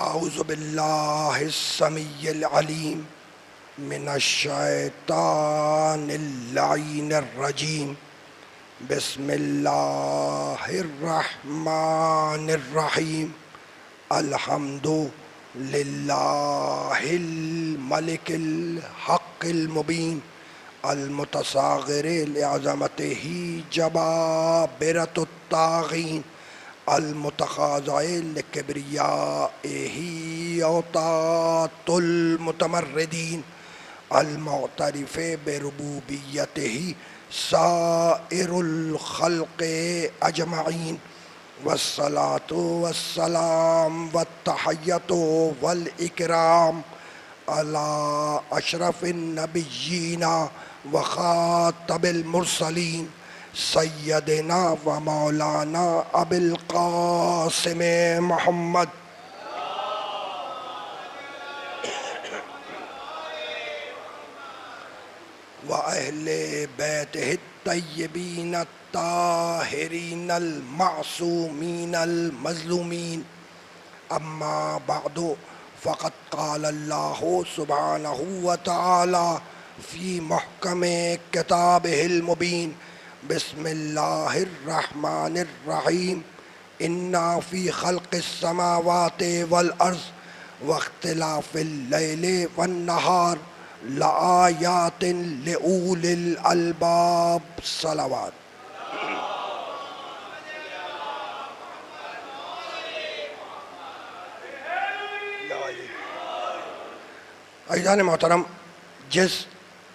اعوذ باللہ السمیع العلیم من الشیطان اللعین الرجیم بسم اللہ الرحمن الرحیم الحمد للہ الملک الحق المبین المتصاغر لعظمتہ جبابرۃ الطاغین المتخاضع لکبریائہ اوطاط المتمردین المعترف بربوبیتہ سائر الخلق اجمعین والصلاة والسلام والتحیۃ والاکرام علی اشرف النبیین وخاتم المرسلین سیدنا و مولانا ابی القاسم محمد و اہل بیتہ الطیبین الطاہرین المعصومین المظلومین اما بعد فقد قال اللہ سبحانہ وتعالی فی محکم کتابہ المبین بسم اللہ الرحمن الرحیم انا فی خلق السماوات والارض واختلاف اللیل والنہار لآیات لأولی الالباب صلوات۔ عزیزان محترم، جس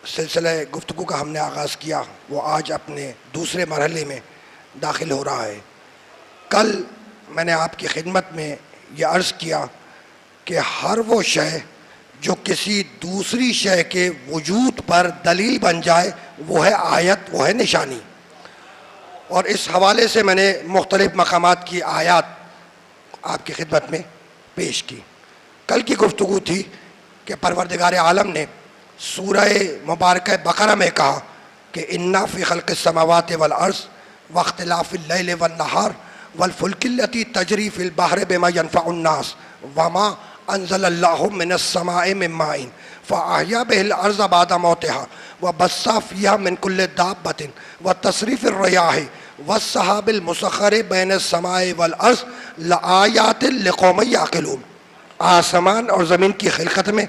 سلسلہ گفتگو کا ہم نے آغاز کیا وہ آج اپنے دوسرے مرحلے میں داخل ہو رہا ہے۔ کل میں نے آپ کی خدمت میں یہ عرض کیا کہ ہر وہ شے جو کسی دوسری شے کے وجود پر دلیل بن جائے وہ ہے آیت، وہ ہے نشانی، اور اس حوالے سے میں نے مختلف مقامات کی آیات آپ کی خدمت میں پیش کی۔ کل کی گفتگو تھی کہ پروردگار عالم نے سورہ مبارکہ بقرہ میں کہا کہ انا فی خلق السماوات والارض واختلاف اللیل والنہار والفلک التی تجری فی البحر بما ینفع الناس وما انزل اللہ من السماء من ماء فاحیا بہ الارض بعد موتها وبث فیہا من کل دابۃ وتصریف الریاح والسحاب المسخر بین السماء والارض لآیات لقوم یعقلون۔ آسمان اور زمین کی خلقت میں،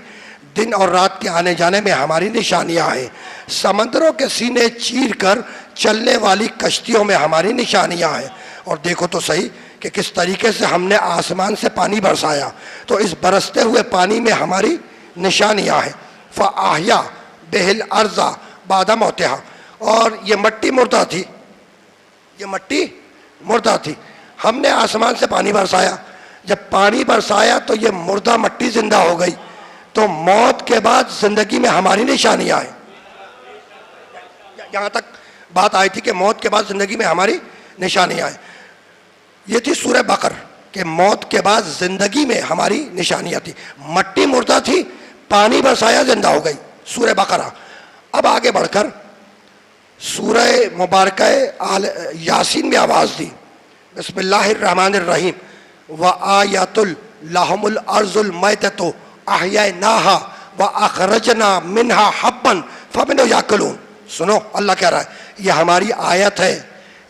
دن اور رات کے آنے جانے میں ہماری نشانیاں ہیں، سمندروں کے سینے چیر کر چلنے والی کشتیوں میں ہماری نشانیاں ہیں، اور دیکھو تو صحیح کہ کس طریقے سے ہم نے آسمان سے پانی برسایا، تو اس برستے ہوئے پانی میں ہماری نشانیاں ہیں۔ فَأَحْيَا بِهِ الْأَرْضَ بَعْدَ مَوْتِهَا، اور یہ مٹی مردہ تھی، یہ مٹی مردہ تھی، ہم نے آسمان سے پانی برسایا، جب پانی برسایا تو یہ مردہ مٹی زندہ ہو گئی، تو موت کے بعد زندگی میں ہماری نشانیاں ہیں۔ یہاں تک بات آئی تھی کہ موت کے بعد زندگی میں ہماری نشانیاں ہیں۔ یہ تھی سورہ بقر کہ موت کے بعد زندگی میں ہماری نشانیاں تھی، مٹی مردہ تھی، پانی برسایا زندہ ہو گئی، سورہ بقرہ۔ اب آگے بڑھ کر سورہ مبارکہ یاسین میں آواز دی، بسم اللہ الرحمن الرحیم وآیۃ لہم الارض المیتۃ احییناها واخرجنا منها حبا فمنہ یاکلون۔ سنو، اللہ کہہ رہا ہے یہ ہماری آیت ہے،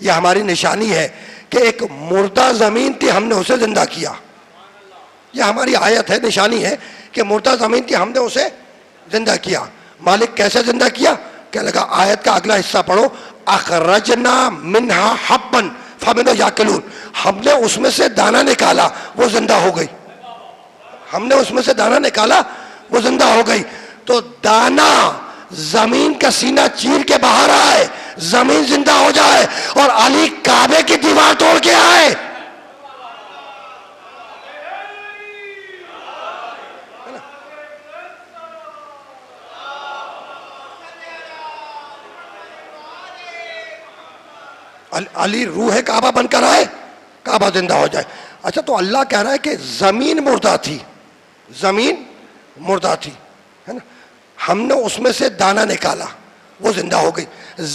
یہ ہماری نشانی ہے کہ ایک مردہ زمین تھی، ہم نے اسے زندہ کیا۔ یہ ہماری آیت ہے، نشانی ہے کہ مردہ زمین تھی، ہم نے اسے زندہ کیا۔ مالک کیسے زندہ کیا؟ کہنے لگا آیت کا اگلا حصہ پڑھو، اخرجنا منها حبا فمنہ یاکلون، ہم نے اس میں سے دانہ نکالا، وہ زندہ ہو گئی۔ ہم نے اس میں سے دانہ نکالا، وہ زندہ ہو گئی۔ تو دانہ زمین کا سینہ چیر کے باہر آئے، زمین زندہ ہو جائے، اور علی کعبے کی دیوار توڑ کے آئے۔ علی روح کعبہ بن کر آئے، کعبہ زندہ ہو جائے۔ اچھا، تو اللہ کہہ رہا ہے کہ زمین مردہ تھی، زمین مردہ تھی، ہے نا، ہم نے اس میں سے دانہ نکالا، وہ زندہ ہو گئی۔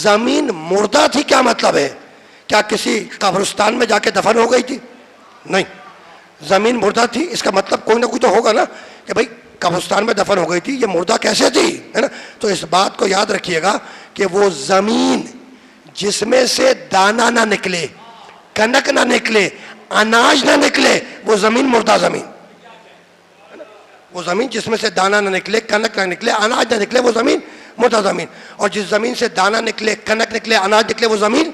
زمین مردہ تھی کیا مطلب ہے؟ کیا کسی قبرستان میں جا کے دفن ہو گئی تھی؟ نہیں، زمین مردہ تھی، اس کا مطلب کوئی نہ کوئی تو ہوگا نا کہ بھئی قبرستان میں دفن ہو گئی تھی، یہ مردہ کیسے تھی، ہے نا؟ تو اس بات کو یاد رکھیے گا کہ وہ زمین جس میں سے دانہ نہ نکلے، کنک نہ نکلے، اناج نہ نکلے، وہ زمین مردہ زمین. وہ زمین جس میں سے دانہ نہ نکلے، کنک نہ نکلے، اناج نہ نکلے، وہ زمین مردہ زمین. اور جس زمین سے دانہ نکلے، کنک نکلے، اناج نکلے، وہ زمین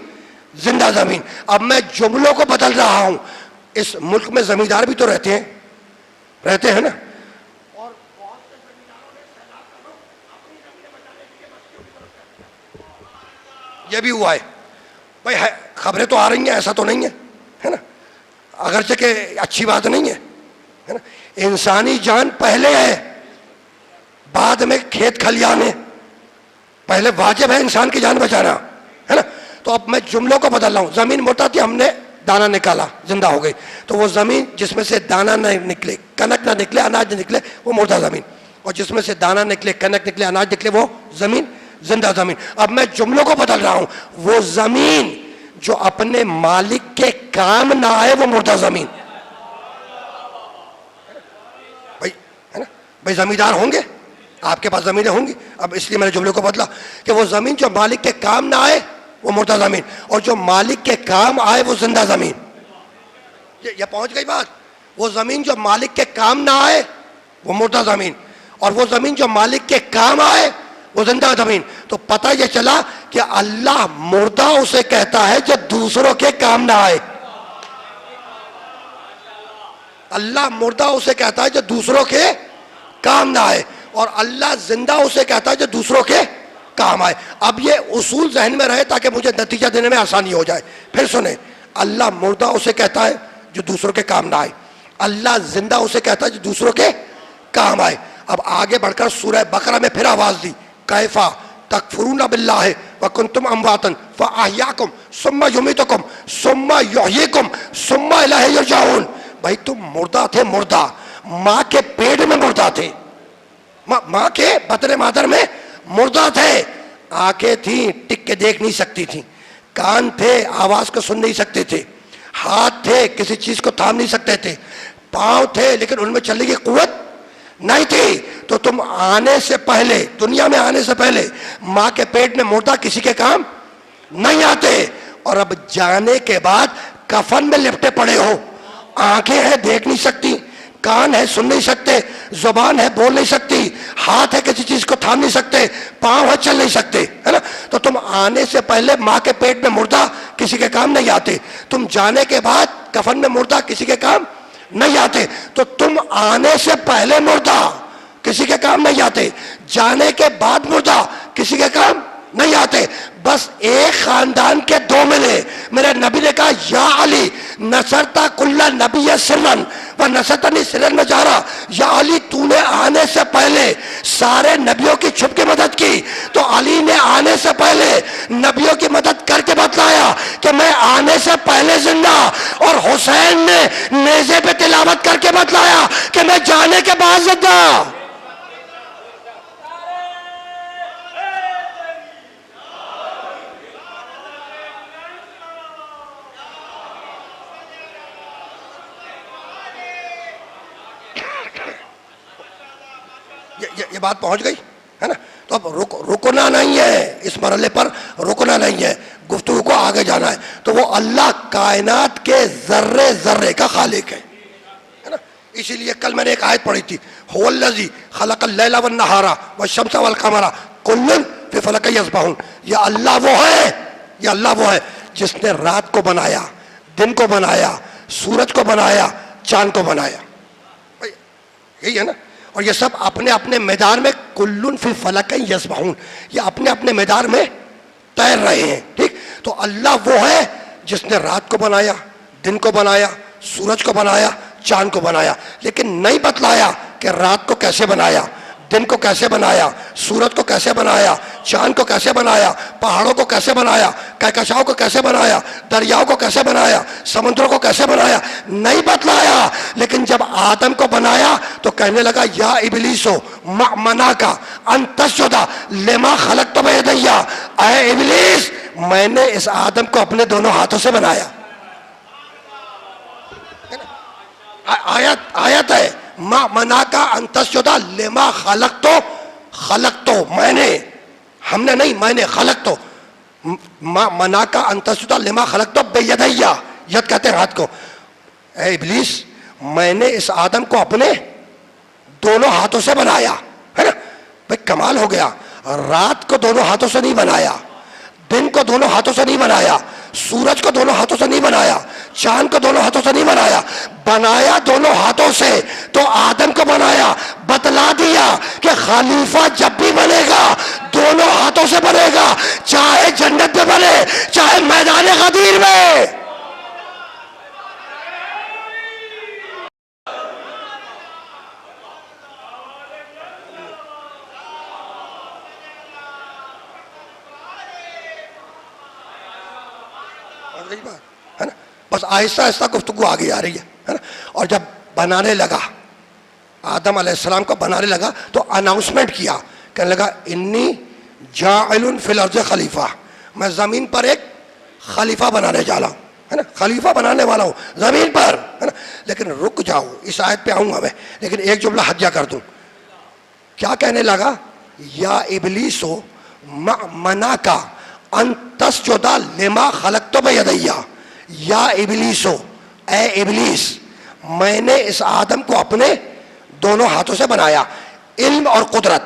زندہ زمین. اب میں جملوں کو بدل رہا ہوں. اس ملک میں زمیندار بھی تو رہتے ہیں نا. یہ بھی ہوا ہے بھائی، خبریں تو آ رہی ہیں، ایسا تو نہیں ہے نا، اگرچہ کہ اچھی بات نہیں ہے نا. انسانی جان پہلے ہے، بعد میں کھیت کھلیان ہے. پہلے واجب ہے انسان کی جان بچانا، ہے نا. تو اب میں جملوں کو بدل رہا ہوں. زمین مردہ تھی، ہم نے دانہ نکالا، زندہ ہو گئی. تو وہ زمین جس میں سے دانہ نہ نکلے، کنک نہ نکلے، اناج نہ نکلے، وہ مردہ زمین. اور جس میں سے دانہ نکلے، کنک نکلے، اناج نکلے، وہ زمین زندہ زمین. اب میں جملوں کو بدل رہا ہوں. وہ زمین جو اپنے مالک کے کام نہ آئے، وہ مردہ زمین. بھائی زمیندار ہوں گے، آپ کے پاس زمینیں ہوں گی. اب اس لیے میں نے جملے کو بدلا کہ وہ زمین جو مالک کے کام نہ آئے، وہ مردہ زمین. اور جو مالک کے کام آئے، وہ زندہ زمین. یہ پہنچ گئی بات. وہ زمین جو مالک کے کام نہ آئے، وہ مردہ زمین. اور وہ زمین جو مالک کے کام آئے، وہ زندہ زمین. تو پتہ یہ چلا کہ اللہ مردہ اسے کہتا ہے جو دوسروں کے کام نہ آئے. اللہ مردہ اسے کہتا ہے جو دوسروں کے کام نہ آئے، اور اللہ زندہ اسے کہتا ہے جو دوسروں کے کام آئے. اب یہ اصول ذہن میں رہے تاکہ مجھے نتیجہ دینے میں آسانی ہو جائے. پھر سنیں، اللہ مردہ اسے کہتا ہے جو دوسروں کے کام نہ آئے، اللہ زندہ اسے کہتا ہے جو دوسروں کے کام آئے. اب آگے بڑھ کر سورہ بقرہ میں پھر آواز دی، کیفا تکفرون باللہ وکنتم امواتا فاحیاکم ثم یمیتکم ثم یحییکم ثم الیہ یرجعون. بھائی تم مردہ تھے، مردہ ماں کے پیٹ میں مردہ تھے، ماں کے بطن مادر میں مردہ تھے. آنکھیں تھیں، ٹک کے دیکھ نہیں سکتی تھیں. کان تھے، آواز کو سن نہیں سکتے تھے. ہاتھ تھے، کسی چیز کو تھام نہیں سکتے تھے. پاؤں تھے، لیکن ان میں چلنے کی قوت نہیں تھی. تو تم آنے سے پہلے، دنیا میں آنے سے پہلے ماں کے پیٹ میں مردہ، کسی کے کام نہیں آتے. اور اب جانے کے بعد کفن میں لپٹے پڑے ہو. آنکھیں ہیں، دیکھ نہیں سکتی، کان ہے، سن نہیں سکتے، زبان ہے، بول نہیں سکتی، ہاتھ ہے، کسی چیز کو تھام نہیں سکتے، پاؤں ہے، چل نہیں سکتے، ہے نا. تو تم آنے سے پہلے ماں کے پیٹ میں مردہ، کسی کے کام نہیں آتے. تم جانے کے بعد کفن میں مردہ، کسی کے کام نہیں آتے. تو تم آنے سے پہلے مردہ، کسی کے کام نہیں آتے. جانے کے بعد مردہ، کسی کے کام نہیں آتے. بس ایک خاندان کے دو ملے. میرے نبی نے کہا یا علی نصرتا کل نبی سرن و نصرتنی سرن نجارا. یا علی تو نے آنے سے پہلے سارے نبیوں کی چھپ کے مدد کی. تو علی نے آنے سے پہلے نبیوں کی مدد کر کے بتلایا کہ میں آنے سے پہلے زندہ. اور حسین نے نیزے پہ تلاوت کر کے بتلایا کہ میں جانے کے بعد زندہ. یہ بات پہنچ گئی ہے نا. تو اب رکنا نہیں ہے، اس مرحلے پر رکنا نہیں ہے، گفتگو کو آگے جانا ہے. تو وہ اللہ کائنات کے ذرے ذرے کا خالق ہے نا. اسی لیے کل میں نے ایک آیت پڑھی تھی، هو الذی خلق اللیل والنہار والشمس والقمر کل فی فلک یسبحون. یہ اللہ وہ ہے، یہ اللہ وہ ہے جس نے رات کو بنایا، دن کو بنایا، سورج کو بنایا، چاند کو بنایا. یہی ہے نا. اور یہ سب اپنے اپنے میدان میں کلن فی فلک یسبحون، یہ اپنے اپنے میدان میں تیر رہے ہیں. ٹھیک. تو اللہ وہ ہے جس نے رات کو بنایا، دن کو بنایا، سورج کو بنایا، چاند کو بنایا، لیکن نہیں بتلایا کہ رات کو کیسے بنایا، دن کو کیسے بنایا، سورج کو کیسے بنایا، چاند کو کیسے بنایا، پہاڑوں کو کیسے بنایا، کہکشاؤں کو کیسے بنایا، دریاؤں کو کیسے بنایا، سمندروں کو کیسے بنایا، نہیں بتلایا. لیکن جب آدم کو بنایا تو کہنے لگا یا ابلیسو ما منعک ان تسجد لما خلقت بیدی. اے ابلیس، میں نے اس آدم کو اپنے دونوں ہاتھوں سے بنایا. آیت ہے ما منا کا انتسجدہ لما خلق تو میں نے، ہم نے نہیں، میں نے خلق تو، ما منا کا انتسجدہ لما خلق تو بیدیا، ید کہتے ہیں ہاتھ کو. اے ابلیس میں نے اس آدم کو اپنے دونوں ہاتھوں سے بنایا، ہے نا بھائی کمال ہو گیا. رات کو دونوں ہاتھوں سے نہیں بنایا، دن کو دونوں ہاتھوں سے نہیں بنایا، سورج کو دونوں ہاتھوں سے نہیں بنایا، چاند کو دونوں ہاتھوں سے نہیں بنایا، بنایا دونوں ہاتھوں سے. تو آدم کو بنایا، بتلا دیا کہ خلیفہ جب بھی بنے گا دونوں ہاتھوں سے بنے گا، چاہے جنت میں بنے چاہے میدان غدیر میں. ہے نا بس آہستہ آہستہ گفتگو آگے آ رہی ہے نا. اور جب بنانے لگا، آدم علیہ السلام کو بنانے لگا تو اناؤنسمنٹ کیا، کہنے لگا انی جاعل فی الارض خلیفہ، میں زمین پر ایک خلیفہ بنانے جا رہا ہوں، ہے نا خلیفہ بنانے والا ہوں زمین پر، ہے نا. لیکن رک جاؤ، اس آیت پہ آؤں گا میں، لیکن ایک جملہ حجہ کر دوں. کیا کہنے لگا؟ یا ابلیسو منا کا ان تسجد لما خلقت بیدیا، یا ابلیسو اے ابلیس میں نے اس آدم کو اپنے دونوں ہاتھوں سے بنایا، علم اور قدرت،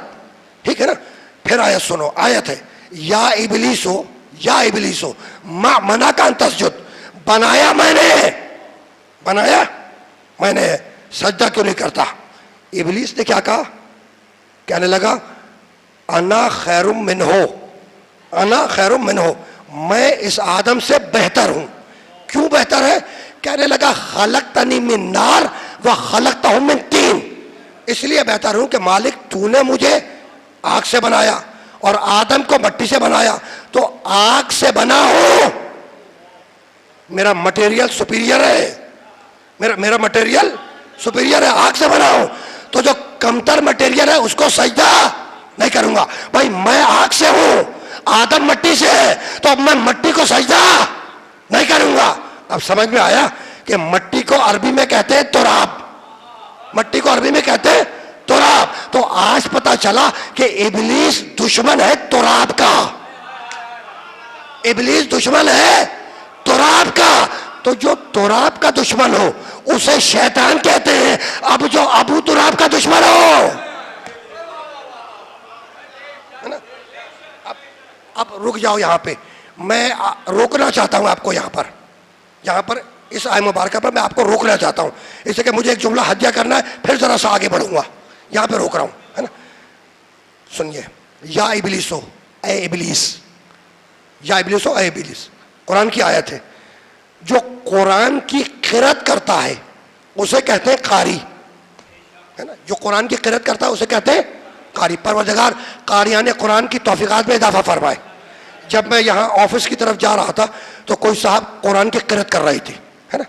ٹھیک ہے نا. پھر آیت سنو، آیت ہے یا ابلیسو ما منا کا ان تسجد، بنایا میں نے سجدہ کیوں نہیں کرتا؟ ابلیس نے کیا کہا؟ کہنے لگا انا خیر منہ، میں اس آدم سے بہتر ہوں. کیوں بہتر ہے؟ کہنے لگا خلقتنی من نار و خلقتہ من طین، اس لیے بہتر ہوں کہ مالک تو نے مجھے آگ سے بنایا اور آدم کو مٹی سے بنایا، تو آگ سے بنا ہو، میرا مٹیریل سپیریئر ہے، میرا مٹیریل سپیریئر ہے، آگ سے بنا ہو. تو جو کمتر مٹیریل ہے اس کو سجدہ نہیں کروں گا. بھائی میں آگ سے ہوں، آدم مٹی سے ہے، تو اب میں مٹی کو سجدہ نہیں کروں گا. اب سمجھ میں آیا کہ مٹی کو عربی میں کہتے ہیں تراب، مٹی کو عربی میں کہتے ہیں تراب. تو آج پتا چلا کہ ابلیس دشمن ہے تراب کا، ابلیس دشمن ہے تراب کا. تو جو تراب کا دشمن ہو اسے شیطان کہتے ہیں. اب جو ابو تراب کا دشمن ہو، اب رک جاؤ یہاں پہ، میں روکنا چاہتا ہوں آپ کو یہاں پر اس آیت مبارکہ پر میں آپ کو روکنا چاہتا ہوں، اس لیے کہ مجھے ایک جملہ حجہ کرنا ہے، پھر ذرا سا آگے بڑھوں گا. یہاں پہ روک رہا ہوں، ہے نا. سنیے، یا ابلیسو اے ابلیس، یا ابلیسو اے ابلیس قرآن کی آیت ہے. جو قرآن کی قرأت کرتا ہے اسے کہتے ہیں قاری، ہے نا. جو قرآن کی قرأت کرتا ہے اسے کہتے ہیں قاری. پروردگار قاریان قرآن کی توفیقات میں اضافہ فرمائے. جب میں یہاں آفس کی طرف جا رہا تھا تو کوئی صاحب قرآن کی قرأت کر رہی تھی، ہے نا.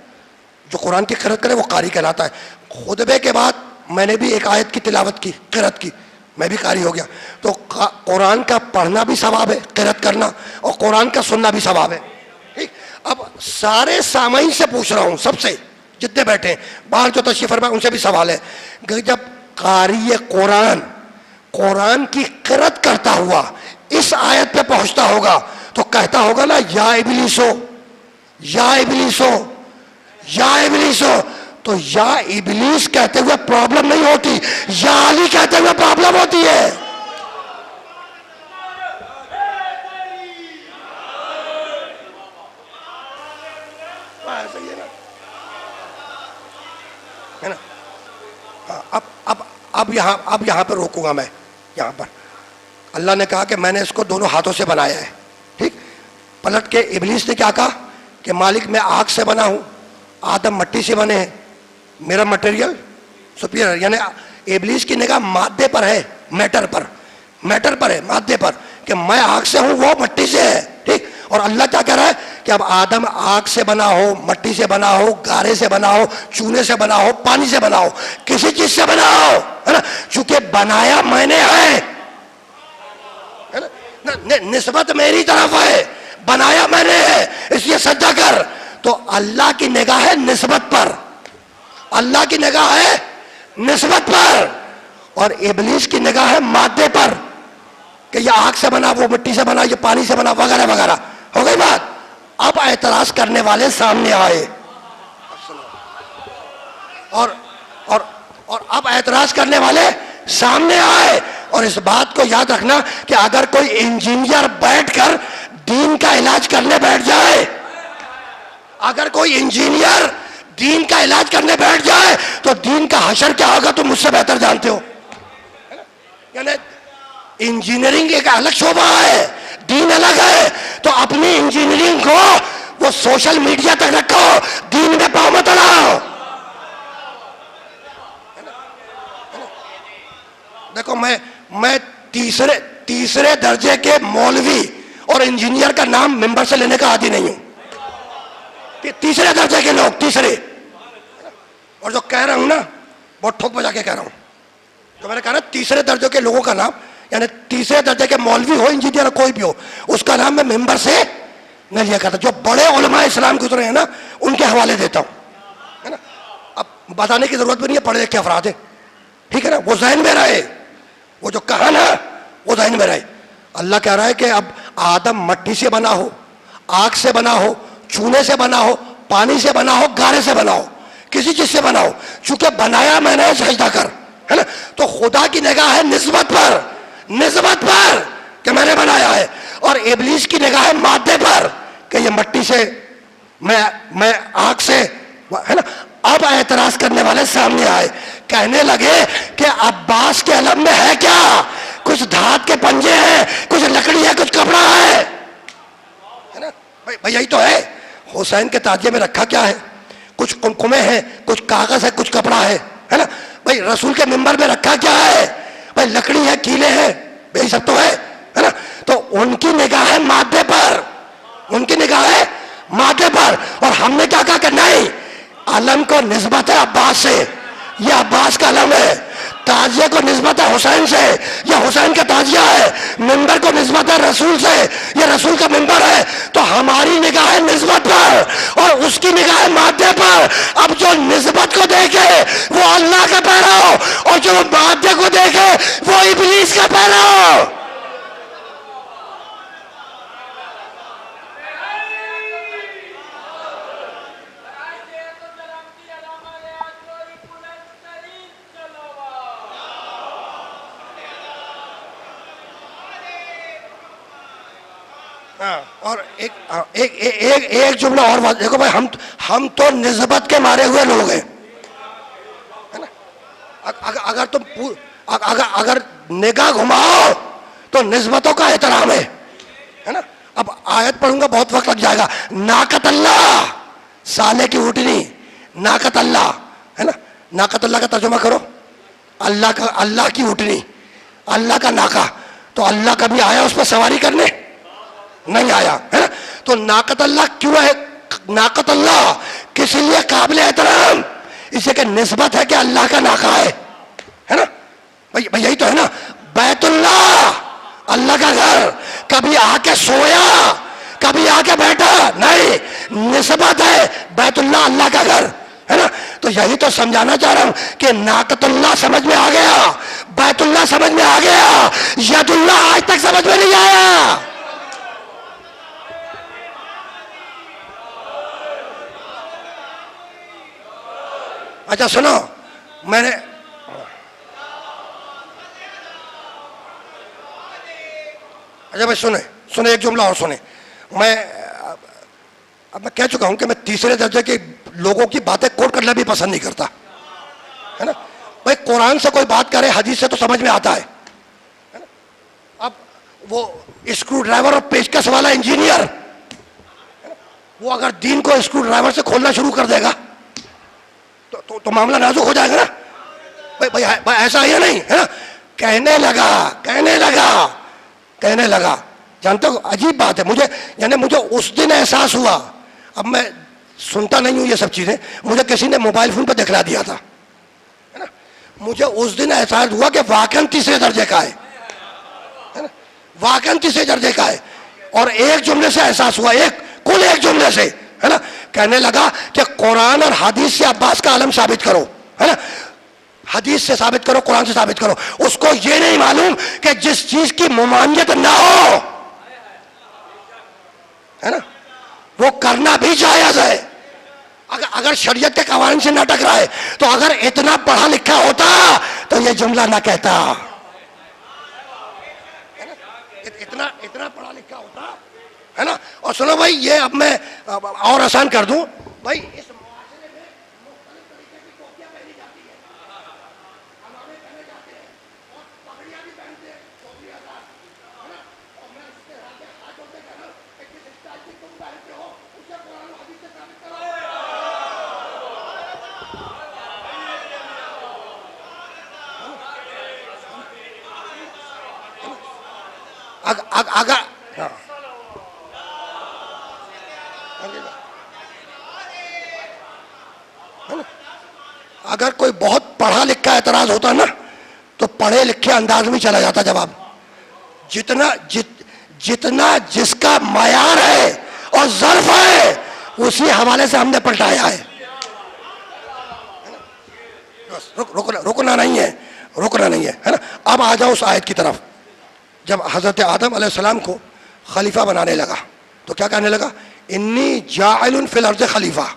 جو قرآن کی قرأت کرے وہ قاری کہلاتا ہے. خطبے کے بعد میں نے بھی ایک آیت کی تلاوت کی، قرأت کی، میں بھی قاری ہو گیا. تو قرآن کا پڑھنا بھی ثواب ہے، قرأت کرنا، اور قرآن کا سننا بھی ثواب ہے. ٹھیک. اب سارے سامعین سے پوچھ رہا ہوں، سب سے جتنے بیٹھے ہیں، باہر جو تشریف فرمائے ان سے بھی سوال ہے کہ جب قاری قرآن کی قرأت کرتا ہوا اس آیت پہ پہنچتا ہوگا تو کہتا ہوگا نا یا ابلیسو، یا ابلیسو، یا ابلیسو. تو یا ابلیس کہتے ہوئے پرابلم نہیں ہوتی، یا علی کہتے ہوئے پرابلم ہوتی ہے. اب یہاں پر روکوں گا میں. یہاں پر اللہ نے کہا کہ میں نے اس کو دونوں ہاتھوں سے بنایا ہے. ٹھیک. پلٹ کے ابلیس نے کیا کہا کہ مالک میں آگ سے بنا ہوں، آدم مٹی سے بنے ہیں، میرا مٹیریل سپیریئر. یعنی ابلیس کی نگاہ مادے پر ہے، میٹر پر ہے، مادے پر، کہ میں آگ سے ہوں وہ مٹی سے ہے. ٹھیک. اور اللہ کیا کہہ رہا ہے کہ اب آدم آگ سے بنا ہو، مٹی سے بنا ہو، گارے سے بنا ہو، چونے سے بنا ہو، پانی سے بنا ہو، کسی چیز سے بنا ہو، ہے نا. چونکہ بنایا میں نے ہے، نسبت میری طرف ہے، بنایا میں نے ہے، اس لیے سجدہ کر. تو اللہ کی نگاہ ہے نسبت پر. اللہ کی نگاہ ہے نسبت پر اور ابلیس کی نگاہ ہے مادے پر کہ یہ آگ سے بنا، وہ مٹی سے بنا، یہ پانی سے بنا، وغیرہ وغیرہ. ہو گئی بات. اب اعتراض کرنے والے سامنے آئے اور اور اور اب اعتراض کرنے والے سامنے آئے. اور اس بات کو یاد رکھنا کہ اگر کوئی انجینئر بیٹھ کر دین کا علاج کرنے بیٹھ جائے، اگر کوئی انجینئر دین کا علاج کرنے بیٹھ جائے تو دین کا حشر کیا ہوگا تم مجھ سے بہتر جانتے ہو. یعنی انجینئرنگ ایک الگ شعبہ ہے، دین الگ ہے. تو اپنی انجینئرنگ کو وہ سوشل میڈیا تک رکھو، دین میں پاؤں مت اڑاؤ. دیکھو میں تیسرے درجے کے مولوی اور انجینئر کا نام ممبر سے لینے کا عادی نہیں ہوں. تیسرے درجے کے لوگ، تیسرے. اور جو کہہ رہا ہوں نا بہت ٹھوک بجا کے کہہ رہا ہوں، جو میں نے کہا نا تیسرے درجے کے لوگوں کا نام، یعنی تیسرے درجے کے مولوی ہو، انجینئر کوئی بھی ہو، اس کا نام میں ممبر سے نہیں لیا کرتا. جو بڑے علماء اسلام گزرے ہیں نا ان کے حوالے دیتا ہوں، ہے نا. اب بتانے کی ضرورت بھی نہیں ہے، پڑھے لکھے افراد ہیں، ٹھیک ہے نا. وہ ذہن میں رہے، وہ جو کہا نا وہ ذہن میں رہے. اللہ کہہ رہا ہے کہ اب آدم مٹی سے بنا ہو، آگ سے بنا ہو، چونے سے بنا ہو، پانی سے بنا ہو، گارے سے بنا ہو، کسی چیز سے بنا ہو، چونکہ بنایا میں نے سجدہ کر، ہے نا. تو خدا کی نگاہ ہے نسبت پر، نسبت پر کہ میں نے بنایا ہے. اور ابلیس کی نگاہ ہے مادے پر کہ یہ مٹی سے، میں آگ سے، ہے نا. اب اعتراض کرنے والے سامنے آئے، کہنے لگے کہ عباس کے علم میں ہے کیا؟ کچھ دھات کے پنجے ہیں، کچھ لکڑی ہے، کچھ کپڑا ہے نا. بھائی یہی تو ہے. حسین کے تاجیے میں رکھا کیا ہے؟ کچھ قمقمے ہیں، کچھ کاغذ ہے، کچھ کپڑا ہے نا. بھائی رسول کے منبر میں رکھا کیا ہے؟ بھائی لکڑی ہے، کیلے ہیں، یہی سب تو ہے نا. تو ان کی نگاہ ہے مادے پر، ان کی نگاہ ہے مادے پر. اور ہم نے کیا کہا کہ نہیں، علم کو نسبت ہے عباس سے، یہ عباس کا علم ہے. تازیہ کو نسبت ہے حسین سے، یہ حسین کا تازیہ ہے. منبر کو نسبت ہے رسول سے، یہ رسول کا منبر ہے. تو ہماری نگاہ ہے نسبت پر اور اس کی نگاہ ہے مادے پر. اب جو نسبت کو دیکھے وہ اللہ کا پیرا ہو اور جو مادے کو دیکھے وہ ابلیس کا پیرا ہو. اور ایک جملہ اور بات دیکھو بھائی، ہم تو نسبت کے مارے ہوئے لوگ ہیں. اگر تم اگر نگاہ گھماؤ تو نسبتوں کا احترام ہے نا. اب آیت پڑھوں گا بہت وقت لگ جائے گا. ناقت اللہ، سالے کی اونٹنی، ناقت اللہ ہے نا. ناقت اللہ کا ترجمہ کرو، اللہ کی اونٹنی، اللہ کا ناقہ. تو اللہ کبھی آیا اس پر سواری کرنے؟ نہیں آیا ہے نا. تو ناقت اللہ کیوں ہے؟ ناقت اللہ کس لیے قابل احترام؟ اسے کہ نسبت ہے کہ اللہ کا ناقہ ہے نا. بھائی یہی تو ہے نا. بیت اللہ، اللہ کا گھر، کبھی آ کے سویا، کبھی آ کے بیٹھا نہیں، نسبت ہے بیت اللہ، اللہ کا گھر ہے نا. تو یہی تو سمجھانا چاہ رہا ہوں کہ ناقت اللہ سمجھ میں آ گیا، بیت اللہ سمجھ میں آ گیا، ید اللہ آج تک سمجھ میں نہیں آیا. اچھا سنو، میں نے اچھا بھائی سنیں ایک جملہ اور سنیں. اب میں کہہ چکا ہوں کہ میں تیسرے درجے کے لوگوں کی باتیں کوٹ کرنا بھی پسند نہیں کرتا ہے نا. بھائی قرآن سے کوئی بات کرے، حدیث سے تو سمجھ میں آتا ہے. اب وہ اسکرو ڈرائیور اور پیچکس والا انجینئر، وہ اگر دین کو اسکرو ڈرائیور سے کھولنا شروع کر دے گا تو معاملہ نازک ہو جائے گا نا. بھائی ایسا ہی نہیں ہے نا. کہنے لگا جانتے ہو عجیب بات ہے. مجھے اس دن احساس ہوا، اب میں سنتا نہیں ہوں یہ سب چیزیں، مجھے کسی نے موبائل فون پہ دکھلا دیا تھا ہے نا. مجھے اس دن احساس ہوا کہ واقعاً تیسرے درجے کا ہے نا، واقعاً تیسرے درجے کا ہے. اور ایک جملے سے احساس ہوا، ایک جملے سے ہے نا، کہنے لگا کہ قرآن اور حدیث سے عباس کا علم ثابت کرو، ہے نا، حدیث سے ثابت کرو، قرآن سے ثابت کرو. اس کو یہ نہیں معلوم کہ جس چیز کی ممانعت نہ ہو، ہے نا، وہ کرنا بھی جائز ہے. اگر شریعت کے قوانین سے نہ ٹکرائے تو اگر اتنا پڑھا لکھا ہوتا تو یہ جملہ نہ کہتا. اتنا پڑھا لکھا ہوتا، ہے نا. اور سنو بھائی، یہ اب میں اور آسان کر دوں بھائی. اس معاشرے میں مختلف طریقے کی ٹوپیاں پہنی جاتی ہیں، امامے پہنے جاتے ہیں اور پگڑیاں بھی پہنتے ہیں، ٹوپیاں دار، ہے نا. اور میں اس کے آگے ہاتھ جوڑ کے کہہ رہا ہوں کہ جس اسٹائل کی تم پہنتے ہو اسے قرآن و حدیث سے ثابت کرو. اگر کوئی بہت پڑھا لکھا اعتراض ہوتا نا تو پڑھے لکھے انداز میں چلا جاتا جواب. جتنا جس کا معیار ہے اور ظرف ہے اسی حوالے سے ہم نے پلٹایا ہے. رکنا نہیں ہے، ہے نا. اب آ جاؤ اس آیت کی طرف. جب حضرت آدم علیہ السلام کو خلیفہ بنانے لگا تو کیا کہنے لگا؟ انی جاعل فی الارض خلیفہ،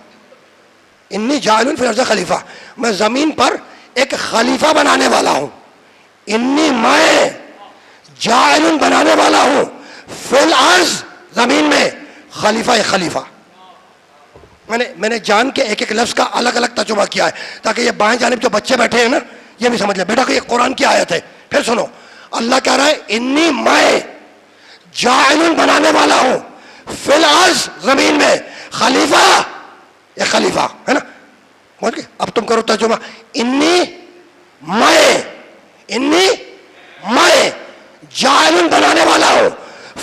انی جاعل فی الارض خلیفہ، میں زمین پر ایک خلیفہ بنانے والا ہوں. انی میں جاعل بنانے والا ہوں فی الارض، زمین میں، خلیفہ. میں نے جان کے ایک لفظ کا الگ الگ ترجمہ کیا ہے تاکہ یہ بائیں جانب جو بچے بیٹھے ہیں نا یہ بھی سمجھ لیں بیٹا کہ یہ قرآن کی آیت ہے. پھر سنو، اللہ کہہ رہا ہے انی میں جاعل بنانے والا ہوں فی الارض، زمین میں، خلیفہ، ایک خلیفہ، ہے نا. پہنچ گئے؟ اب تم کرو ترجمہ. انی میں جاعل بنانے والا ہوں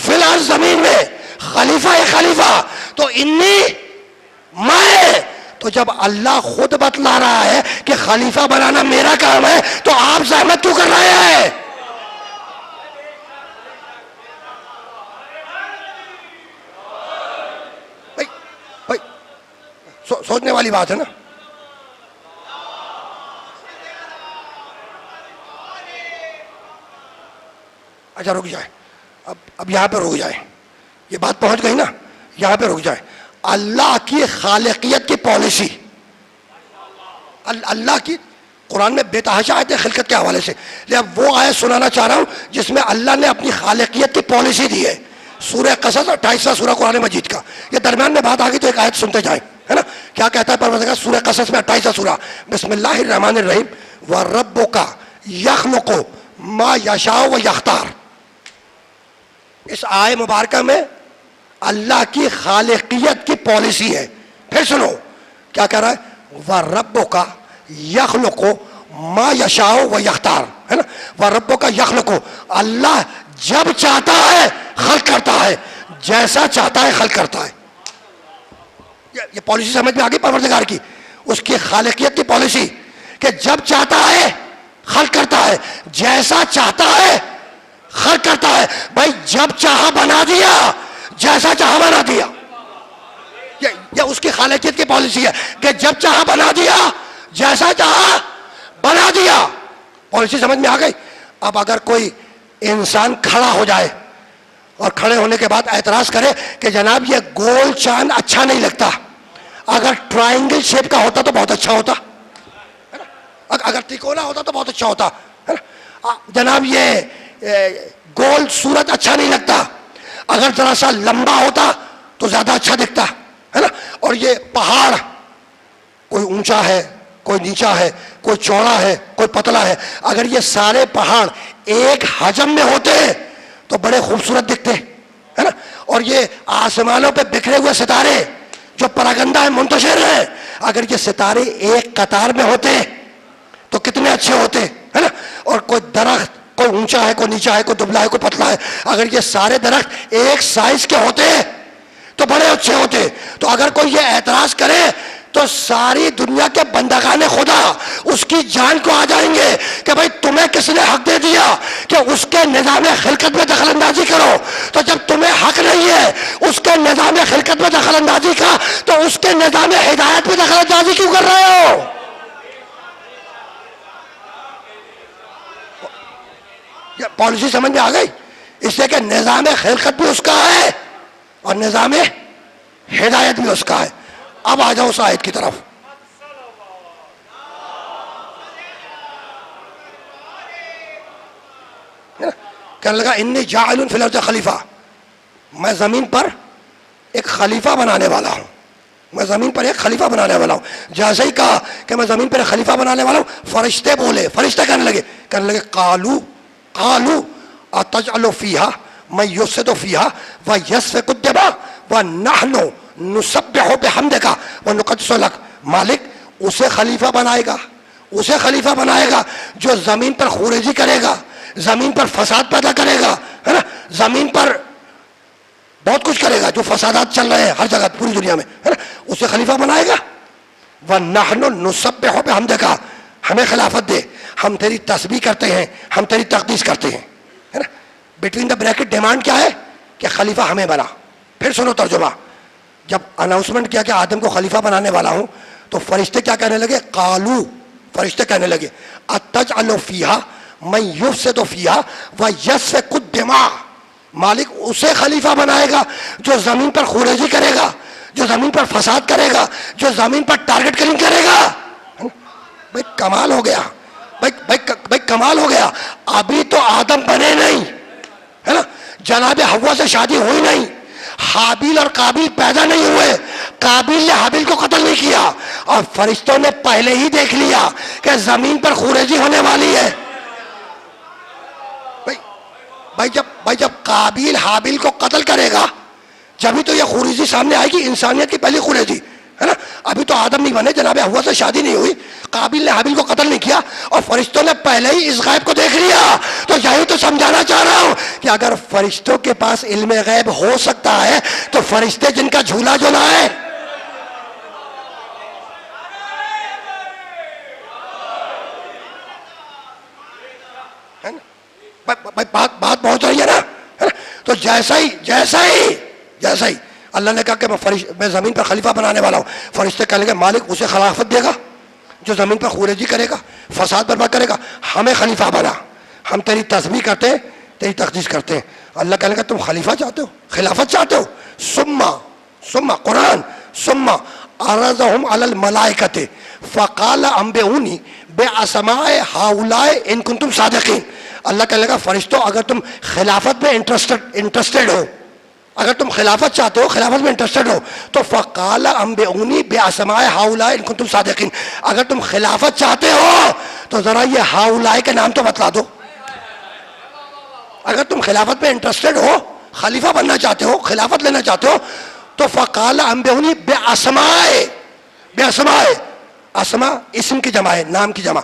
فی الارض، زمین میں، خلیفہ. تو انی میں، تو جب اللہ خود بتلا رہا ہے کہ خلیفہ بنانا میرا کام ہے تو آپ زحمت کیوں کر رہے ہیں؟ بھائی سوچنے والی بات ہے نا. اچھا رک جائے، اب یہاں پہ رک جائے، یہ بات پہنچ گئی نا، یہاں پہ رک جائے. اللہ کی خالقیت کی پالیسی، اللہ کی قرآن میں بے تحاشا آیت ہے خلقت کے حوالے سے. اب وہ آیت سنانا چاہ رہا ہوں جس میں اللہ نے اپنی خالقیت کی پالیسی دی ہے. سورہ قصص 28واں سورہ قرآن مجید کا. یہ درمیان میں بات آ گئی تو ایک آیت سنتے جائیں، ہے نا. کیا کہتا ہے پروردگار سورہ قصص میں 28واں سورہ، بسم اللہ الرحمن الرحیم، وَرَبُّكَ يَخْلُقُ مَا يَشَاءُ وَيَخْتَارُ. اس آیت مبارکہ میں اللہ کی خالقیت کی پالیسی ہے. پھر سنو کیا کہہ رہا ہے، وَرَبُّكَ يَخْلُقُ مَا يَشَاءُ وَيَخْتَارُ، ہے نا. وَرَبُّكَ يَخْلُقُ، اللہ جب چاہتا ہے خلق کرتا ہے، جیسا چاہتا ہے خلق کرتا ہے. یہ پالیسی سمجھ میں آ گئی پروردگار کی، اس کی خالقیت کی پالیسی کہ جب چاہتا ہے خلق کرتا ہے، جیسا چاہتا ہے خلق کرتا ہے. بھائی جب چاہا بنا دیا، جیسا چاہا بنا دیا. یہ اس کی خالقیت کی پالیسی ہے کہ جب چاہا بنا دیا، جیسا چاہا بنا دیا. پالیسی سمجھ میں آ گئی. اب اگر کوئی انسان کھڑا ہو جائے اور کھڑے ہونے کے بعد اعتراض کرے کہ جناب یہ گول چاند اچھا نہیں لگتا، اگر ٹرائنگل شیپ کا ہوتا تو بہت اچھا ہوتا، اگر تکونا ہوتا تو بہت اچھا ہوتا، جناب یہ گول صورت اچھا نہیں لگتا، اگر ذرا سا لمبا ہوتا تو زیادہ اچھا دکھتا، ہے نا. اور یہ پہاڑ کوئی اونچا ہے، کوئی نیچا ہے، کوئی چوڑا ہے، کوئی پتلا ہے، اگر یہ سارے پہاڑ ایک حجم میں ہوتے تو بڑے خوبصورت دکھتے، ہے نا. اور یہ آسمانوں پہ بکھرے ہوئے ستارے جو پراگندہ ہیں، منتشر ہیں، اگر یہ ستارے ایک قطار میں ہوتے تو کتنے اچھے ہوتے، ہے نا. اور کوئی درخت، کوئی اونچا ہے، کوئی نیچا ہے، کوئی دبلا ہے، کوئی پتلا ہے، اگر یہ سارے درخت ایک سائز کے ہوتے تو بڑے اچھے ہوتے. تو اگر کوئی یہ اعتراض کرے تو ساری دنیا کے بندگان خدا اس کی جان کو آ جائیں گے کہ بھائی تمہیں کس نے حق دے دیا کہ اس کے نظام خلقت میں دخل اندازی کرو؟ تو جب تمہیں حق نہیں ہے اس کے نظام خلقت میں دخل اندازی کا، تو اس کے نظام ہدایت میں دخل اندازی کیوں کر رہے ہو؟ یہ پالیسی سمجھ میں آ گئی؟ اس لیے کہ نظام خلقت بھی اس کا ہے اور نظام ہدایت بھی اس کا ہے۔ اب آ جاؤ اس آیت کی طرف۔ کہنے لگا انی جاعل فی الارض خلیفہ، میں زمین پر ایک خلیفہ بنانے والا ہوں، میں زمین پر ایک خلیفہ بنانے والا ہوں۔ جیسے ہی کہا کہ میں زمین پر ایک خلیفہ بنانے والا ہوں، فرشتے بولے، فرشتے کہنے لگے قالو اتجعل فیہا من یفسد فیہا ویسفک الدماء ونحن نسبح بحمدک ونقدس لک۔ مالک اسے خلیفہ بنائے گا، اسے خلیفہ بنائے گا جو زمین پر خورجی کرے گا، زمین پر فساد پیدا کرے گا، ہے نا، زمین پر بہت کچھ کرے گا، جو فسادات چل رہے ہیں ہر جگہ پوری دنیا میں، ہے نا، اسے خلیفہ بنائے گا۔ وَنَحْنُ نُسَبِّحُ بِحَمْدِكَ، ہمیں خلافت دے، ہم تیری تسبیح کرتے ہیں، ہم تیری تقدیس کرتے ہیں، ہے نا۔ بٹوین دا بریکٹ ڈیمانڈ کیا ہے کہ خلیفہ ہمیں بنا۔ پھر سنو ترجمہ، جب اناؤنسمنٹ کیا کہ آدم کو خلیفہ بنانے والا ہوں، تو فرشتے کیا کہنے لگے؟ قالو، فرشتے کہنے لگے اتجعل فیہا من یفسد فیہا ویسفک الدماء، مالک اسے خلیفہ بنائے گا جو زمین پر خورجی کرے گا، جو زمین پر فساد کرے گا، جو زمین پر ٹارگٹ کلنگ کرے گا۔ بھائی کمال ہو گیا، بھائی کمال ہو گیا۔ ابھی تو آدم بنے نہیں، ہے نا، جناب حوا سے شادی ہوئی نہیں، حابیل اور قابیل پیدا نہیں ہوئے، قابیل نے حابیل کو قتل نہیں کیا، اور فرشتوں نے پہلے ہی دیکھ لیا کہ زمین پر خورجی ہونے والی ہے۔ بھائی جب قابیل حابیل کو قتل کرے گا جبھی تو یہ خورجی سامنے آئے گی، انسانیت کی پہلی خورجی، ہے نا۔ ابھی تو آدم نہیں بنے، جناب حوا سے شادی نہیں ہوئی، قابیل نے حابیل کو قتل نہیں کیا، اور فرشتوں نے پہلے ہی اس غیب کو دیکھ لیا۔ تو یہی تو سمجھانا چاہ رہا ہوں کہ اگر فرشتوں کے پاس علم غیب ہو سکتا ہے تو فرشتے جن کا جھولا جو نہ ہے۔ بات پہنچ رہی ہے نا۔ تو جیسا ہی اللہ نے کہا کہ میں زمین پر خلیفہ بنانے والا ہوں، فرشتے کہنے لگے مالک اسے خلافت دے گا جو زمین پر خورجی کرے گا، فساد برپا کرے گا، ہمیں خلیفہ بنا، ہم تیری تسبیح کرتے ہیں، تیری تقدیس کرتے ہیں۔ اللہ کہنے لگا تم خلیفہ چاہتے ہو، خلافت چاہتے ہو؟ ثم قرآن ثم عرضهم على الملائکۃ فقال انبئونی باسماء هؤلاء ان کنتم صادقین۔ اللہ کہنے لگا فرشتوں اگر تم خلافت میں انٹرسٹڈ ہو، اگر تم خلافت چاہتے ہو، خلافت میں انٹرسٹڈ ہو، تو فقال انبئونی باسماء هؤلاء ان کنتم صادقین، اگر تم خلافت چاہتے ہو تو ذرا یہ ہاؤلاء کے نام تو بتلا دو۔ اگر تم خلافت میں انٹرسٹڈ ہو، خلیفہ بننا چاہتے ہو، خلافت لینا چاہتے ہو، تو فقال انبئونی باسماء، اسماء اسم کی جمع ہے، نام کی جمع،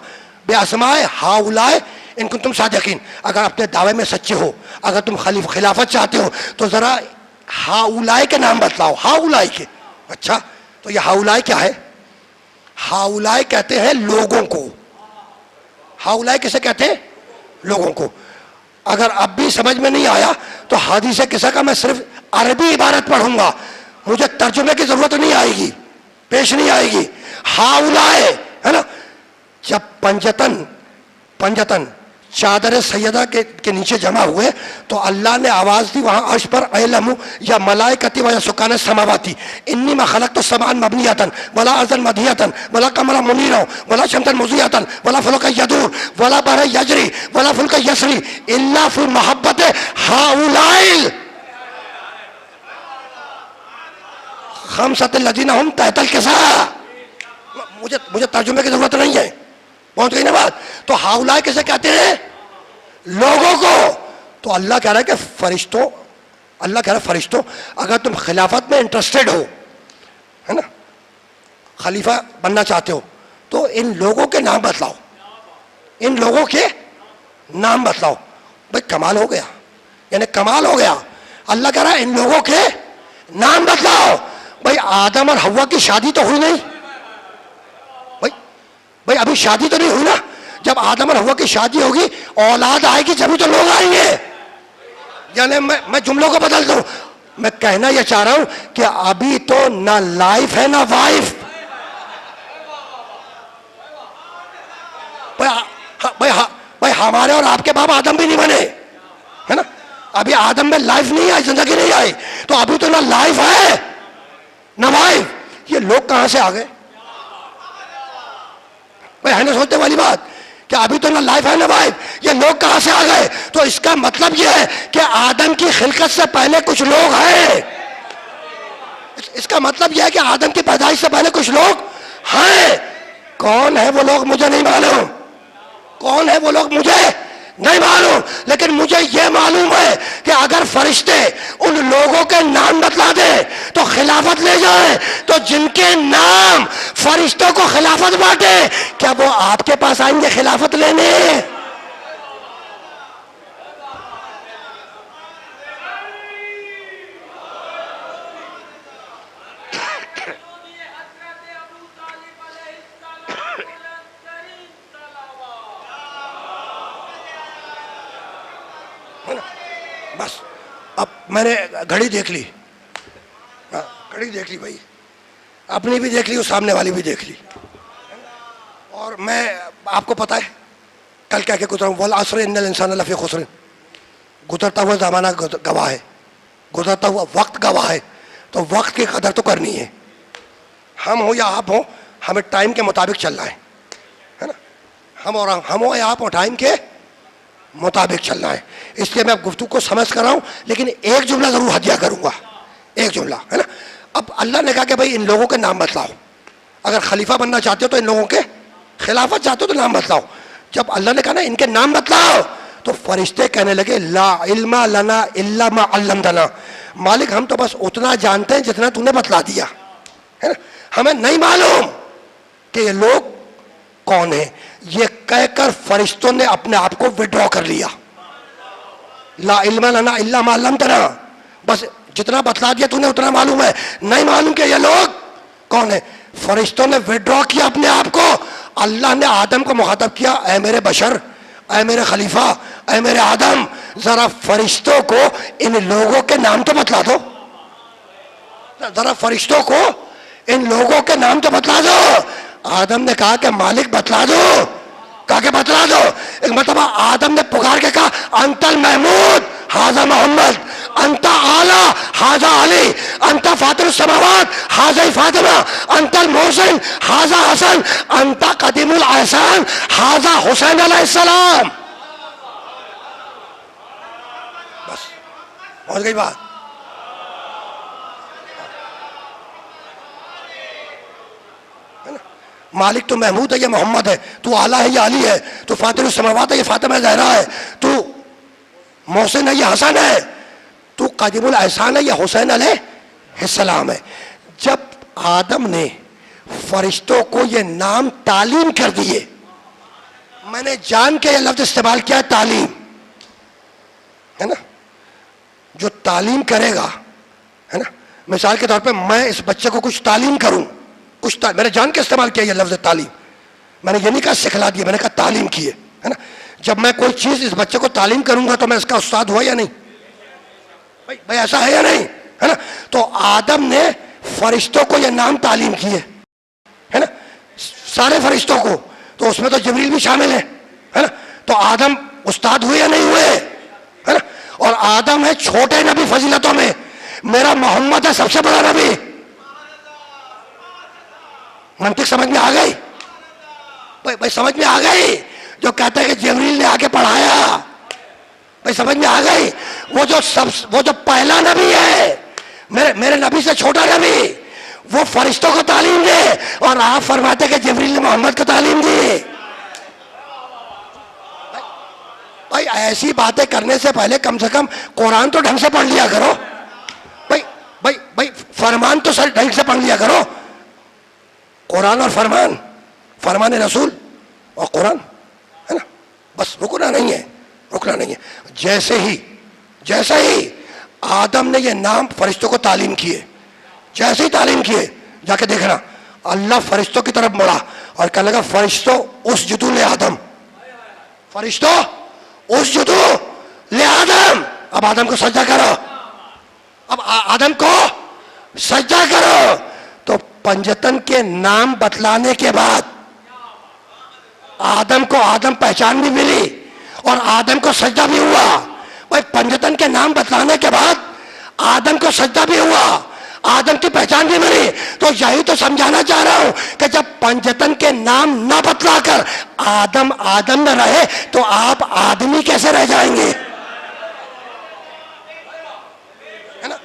باسماء ہاؤلاء ان کنتم صادقین، اگر اپنے دعوے میں سچے ہو، اگر تم خلافت چاہتے ہو تو ذرا ہاؤلاء کے نام بتلاؤ، ہاؤلاء کے۔ اچھا تو یہ ہاؤلاء کیا ہے؟ ہاؤلاء کہتے ہیں لوگوں کو۔ ہاؤلاء کسے کہتے ہیں؟ لوگوں کو۔ اگر اب بھی سمجھ میں نہیں آیا تو حدیث قصہ کا میں صرف عربی عبارت پڑھوں گا، مجھے ترجمے کی ضرورت نہیں آئے گی، پیش نہیں آئے گی۔ ہاؤلاء، ہے نا، جب پنجتن چادر سیدہ کے نیچے جمع ہوئے تو اللہ نے آواز دی وہاں عرش پر، اعلموا یا ملائکتی و یا سکان السماواتی انی ما خلقت السماء مبنیۃ ولا ارضا مدحیۃ ولا قمرا منیرا ولا شمسا مضیۃ ولا فلکا یدور ولا بحر یجری ولا فلک یسری الا فی محبت ہؤلاء خمسۃ الذین هم تحت الکساء۔ مجھے ترجمے کی ضرورت نہیں ہے، پہنچ گئی نا بات؟ تو ہاؤلاء کسے کہتے ہیں؟ لوگوں کو۔ تو اللہ کہہ رہا ہے کہ فرشتوں اگر تم خلافت میں انٹرسٹڈ ہو، ہے نا، خلیفہ بننا چاہتے ہو، تو ان لوگوں کے نام بتلاؤ، ان لوگوں کے نام بتلاؤ۔ بھائی کمال ہو گیا، یعنی کمال ہو گیا۔ اللہ کہہ رہا ہے ان لوگوں کے نام بتلاؤ۔ بھائی آدم اور حوا کی شادی تو ہوئی نہیں، بھائی ابھی شادی تو نہیں ہوئی نا۔ جب آدم اور حوا کی شادی ہوگی اولاد آئے گی جبھی تو لوگ آئیں گے. یعنی میں جملوں کو بدل دوں, میں کہنا یہ چاہ رہا ہوں کہ ابھی تو نہ لائف ہے نہ وائف. بھائی ہمارے اور آپ کے باپ آدم بھی نہیں بنے ہے نا, ابھی آدم میں لائف نہیں آئی, زندگی نہیں آئی, تو ابھی تو نہ لائف ہے نہ وائف. یہ لوگ کہاں سے آ گئے بھائی؟ ہے نا سوچنے والی بات کہ ابھی تو نہ لائف ہے نہ وائف, یہ لوگ کہاں سے آ گئے؟ تو اس کا مطلب یہ ہے کہ آدم کی خلقت سے پہلے کچھ لوگ ہیں. اس کا مطلب یہ ہے کہ آدم کی پیدائش سے پہلے کچھ لوگ ہیں. کون ہے وہ لوگ مجھے نہیں معلوم, کون ہے وہ لوگ مجھے نہیں معلوم, لیکن مجھے یہ معلوم ہے کہ اگر فرشتے ان لوگوں کے نام بتلا دیں تو خلافت لے جائیں, تو جن کے نام فرشتوں کو خلافت بانٹے, کیا وہ آپ کے پاس آئیں گے خلافت لینے؟ بس اب میں نے گھڑی دیکھ لی, گھڑی دیکھ لی بھائی, اپنی بھی دیکھ لی اور سامنے والی بھی دیکھ لی, اور میں آپ کو پتا ہے کل کہہ کے گزرا ہوں والعصر ان الانسان لفی خسر. گزرتا ہوا زمانہ گواہ ہے, گزرتا ہوا وقت گواہ ہے, تو وقت کی قدر تو کرنی ہے. ہم ہوں یا آپ ہوں, ہمیں ٹائم کے مطابق چلنا ہے نا, ہم ہوں یا آپ ہوں, ٹائم کے مطابق چلنا ہے. اس لیے میں گفتگو کو سمجھ کر رہا ہوں, لیکن ایک جملہ ضرور ہدیہ کروں گا, ایک جملہ ہے نا. اب اللہ نے کہا کہ بھائی ان لوگوں کے نام بتلاؤ, اگر خلیفہ بننا چاہتے ہو تو ان لوگوں کے خلافت چاہتے ہو تو نام بتلاؤ. جب اللہ نے کہا نا ان کے نام بتلاؤ, تو فرشتے کہنے لگے لا علم لنا الا ما علمتنا, مالک ہم تو بس اتنا جانتے ہیں جتنا تو نے بتلا دیا ہے نا, ہمیں نہیں معلوم کہ یہ لوگ کون ہیں. یہ کہہ کر فرشتوں نے اپنے آپ کو وڈرا کر لیا. لا علم لنا الا ما علمتنا, بس جتنا بتلا دیا تو نے اتنا معلوم ہے, نہیں معلوم کہ یہ لوگ کون ہیں. فرشتوں نے وڈرا کیا اپنے آپ کو. اللہ نے آدم کو مخاطب کیا, اے میرے بشر, اے میرے خلیفہ, اے میرے آدم, ذرا فرشتوں کو ان لوگوں کے نام تو بتلا دو, ذرا فرشتوں کو ان لوگوں کے نام تو بتلا دو. آدم نے کہا کہ مالک بتلا دو, کہا کہ بتلا دو. ایک مرتبہ آدم نے پکار کے کہا انت المحمود ھذا محمد, انت اعلی ھذا علی, انت فاطر السماوات ھذا فاطمہ, انت المحسن ھذا حسن, انت قدیم الاحسان ھذا حسین علیہ السلام. بس پہنچ گئی بات. مالک تو محمود ہے یہ محمد ہے, تو اعلیٰ ہے یہ علی ہے, تو فاطر السماوات ہے یہ فاطمہ زہرا ہے, تو محسن ہے یہ حسن ہے, تو قدیم الاحسان ہے یہ حسین علیہ السلام ہے. جب آدم نے فرشتوں کو یہ نام تعلیم کر دیے, میں نے جان کے یہ لفظ استعمال کیا تعلیم ہے نا, جو تعلیم کرے گا ہے نا, مثال کے طور پہ میں اس بچے کو کچھ تعلیم کروں, میں نے جان کے استعمال کیا یہ لفظ تعلیم, میں نے یہ نہیں کہا سکھلا دیا, میں نے کہا تعلیم کیے ہے نا. جب میں کوئی چیز اس بچے کو تعلیم کروں گا تو میں اس کا استاد ہوا یا نہیں بھائی, ایسا ہے یا نہیں ہے نا. تو آدم نے فرشتوں کو یہ نام تعلیم کیے ہے نا, سارے فرشتوں کو, تو اس میں تو جبریل بھی شامل ہے نا. تو آدم استاد ہوئے یا نہیں ہوئے ہے نا. اور آدم ہے چھوٹے نبی فضیلتوں میں, میرا محمد ہے سب سے بڑا نبی. منطق سمجھ میں آ گئی بھائی, سمجھ میں آ گئی. جو کہتا ہے کہ جبریل نے آ کے پڑھایا, بھائی سمجھ میں آ گئی. وہ جو پہلا نبی ہے, میرے نبی سے چھوٹا نبی, وہ فرشتوں کو تعلیم دے, اور آپ فرماتے کہ جبریل نے محمد کو تعلیم دی. بھائی ایسی باتیں کرنے سے پہلے کم سے کم قرآن تو ڈھنگ سے پڑھ لیا کرو. بھائی فرمان تو سر ڈھنگ سے پڑھ لیا کرو. قرآن اور فرمان رسول اور قرآن ہے نا, بس رکنا نہیں ہے. جیسے ہی آدم نے یہ نام فرشتوں کو تعلیم کیے, جیسے ہی تعلیم کیے, جا کے دیکھنا اللہ فرشتوں کی طرف مڑا اور کہنے لگا فرشتوں اسجدوا لآدم, فرشتوں اسجدو لآدم، اب آدم کو سجدہ کرو، اب آدم کو سجدہ کرو. تو پنجتن کے نام بتلانے کے بعد آدم کو آدم پہچان بھی ملی اور آدم کو سجدہ بھی ہوا. بھائی پنجتن کے نام بتلانے کے بعد آدم کو سجدہ بھی ہوا، آدم کی پہچان بھی ملی. تو یہی تو سمجھانا چاہ رہا ہوں کہ جب پنجتن کے نام نہ بتلا کر آدم آدم نہ رہے تو آپ آدمی کیسے رہ جائیں گے؟ ہے نا؟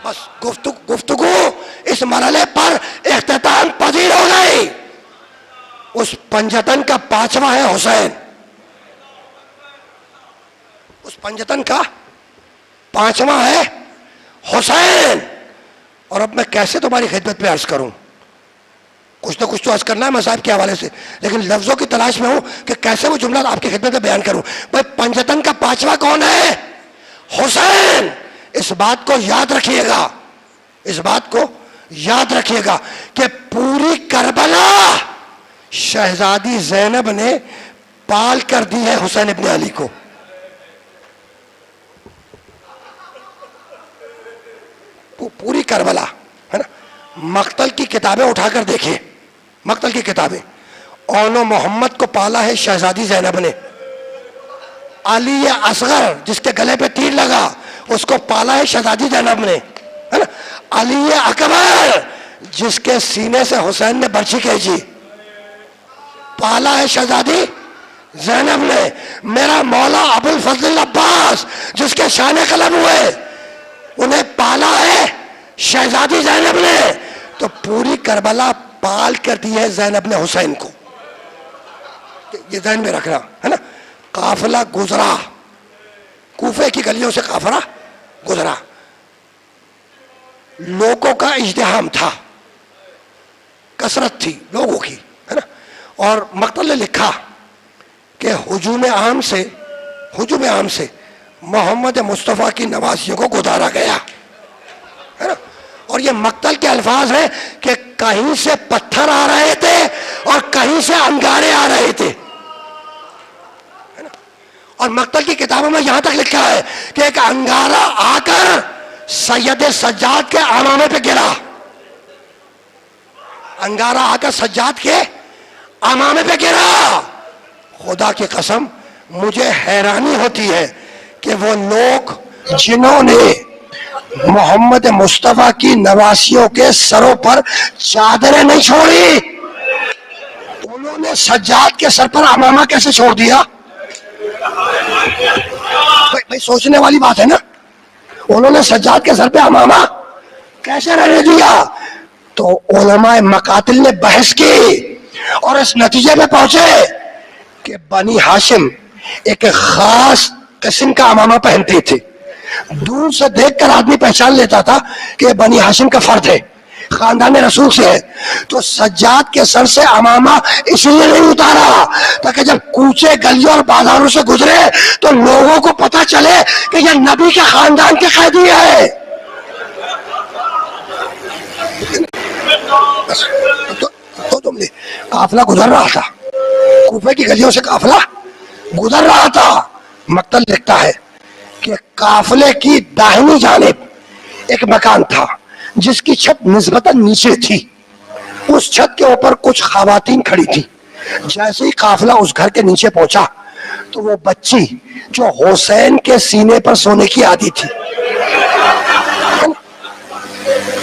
بس گفتگو اس مرحلے پر اختتام پذیر ہو گئی. اس پنجتن کا پانچواں ہے حسین. اس پنجتن کا پانچواں ہے حسین. اور اب میں کیسے تمہاری خدمت پہ عرض کروں؟ کچھ نہ کچھ تو عرض کرنا ہے مذاہب کے حوالے سے، لیکن لفظوں کی تلاش میں ہوں کہ کیسے وہ جملہ آپ کی خدمت میں بیان کروں. بھائی پنجتن کا پانچواں کون ہے؟ حسین. اس بات کو یاد رکھیے گا، اس بات کو یاد رکھیے گا کہ پوری کربلا شہزادی زینب نے پال کر دی ہے حسین ابن علی کو. پوری کربلا ہے نا. مقتل کی کتابیں اٹھا کر دیکھیں، مقتل کی کتابیں. اون و محمد کو پالا ہے شہزادی زینب نے. علی اصغر جس کے گلے پہ تیر لگا اس کو پالا ہے شہزادی زینب نے، ہے نا. علی اکبر جس کے سینے سے حسین نے برچھی کھینچی پالا ہے شہزادی زینب نے. میرا مولا ابو الفضل عباس جس کے شان قلم ہوئے انہیں پالا ہے شہزادی زینب نے. تو پوری کربلا پال کر دی ہے زینب نے حسین کو. یہ ذہن میں رکھنا ہے نا. قافلہ گزرا، کوفے کی گلیوں سے قافلہ گزرا، لوگوں کا ازدحام تھا، کثرت تھی لوگوں کی، ہے نا. اور مقتل نے لکھا کہ ہجوم عام سے محمد مصطفیٰ کی نوازیوں کو گزارا گیا، ہے نا. اور یہ مقتل کے الفاظ ہیں کہ کہیں سے پتھر آ رہے تھے اور کہیں سے انگارے آ رہے تھے. اور مقتل کی کتابوں میں یہاں تک لکھا ہے کہ ایک انگارہ آ کر سید سجاد کے امامے پہ گرا. انگارہ آ کر سجاد کے امامے پہ گرا. خدا کی قسم مجھے حیرانی ہوتی ہے کہ وہ لوگ جنہوں نے محمد مصطفیٰ کی نواسیوں کے سروں پر چادریں نہیں چھوڑی انہوں نے سجاد کے سر پر امامہ کیسے چھوڑ دیا؟ بھائی سوچنے والی بات ہے نا. انہوں نے سجاد کے سر پہ امامہ کیسے رہنے دیا؟ تو علماء مقاتل نے بحث کی اور اس نتیجے میں پہنچے کہ بنی ہاشم ایک خاص قسم کا امامہ پہنتے تھے. دور سے دیکھ کر آدمی پہچان لیتا تھا کہ بنی ہاشم کا فرد ہے، خاندان رسول سے ہے. تو سجاد کے سر سے امامہ اس لیے نہیں اتارا تاکہ جب کوچے گلیوں اور بازاروں سے گزرے تو لوگوں کو پتا چلے کہ یہ نبی کے خاندان کے قیدی ہے. تو تم نے قافلہ گزر رہا تھا، کوفے کی گلیوں سے قافلہ گزر رہا تھا. مقتل لکھتا ہے کہ قافلے کی داہنی جانب ایک مکان تھا جس کی چھت نسبتاً نیچے تھی. اس چھت کے اوپر کچھ خواتین کھڑی تھی. جیسے ہی قافلہ اس گھر کے نیچے پہنچا تو وہ بچی جو حسین کے سینے پر سونے کی عادی تھی،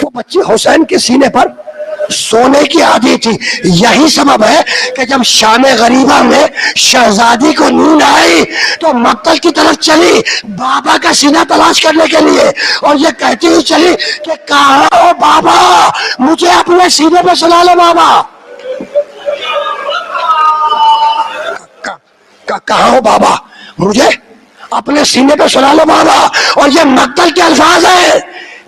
وہ بچی حسین کے سینے پر سونے کی عادی تھی. یہی سبب ہے کہ جب شام غریبہ میں شہزادی کو نیند آئی تو مقتل کی طرف چلی بابا کا سینہ تلاش کرنے کے لیے اور یہ کہتی ہوئی چلی کہ کہاں ہو بابا، مجھے اپنے سینے پہ سلا لو بابا. کہاں ہو بابا، مجھے اپنے سینے پہ سلا لو بابا. اور یہ مقتل کے الفاظ ہیں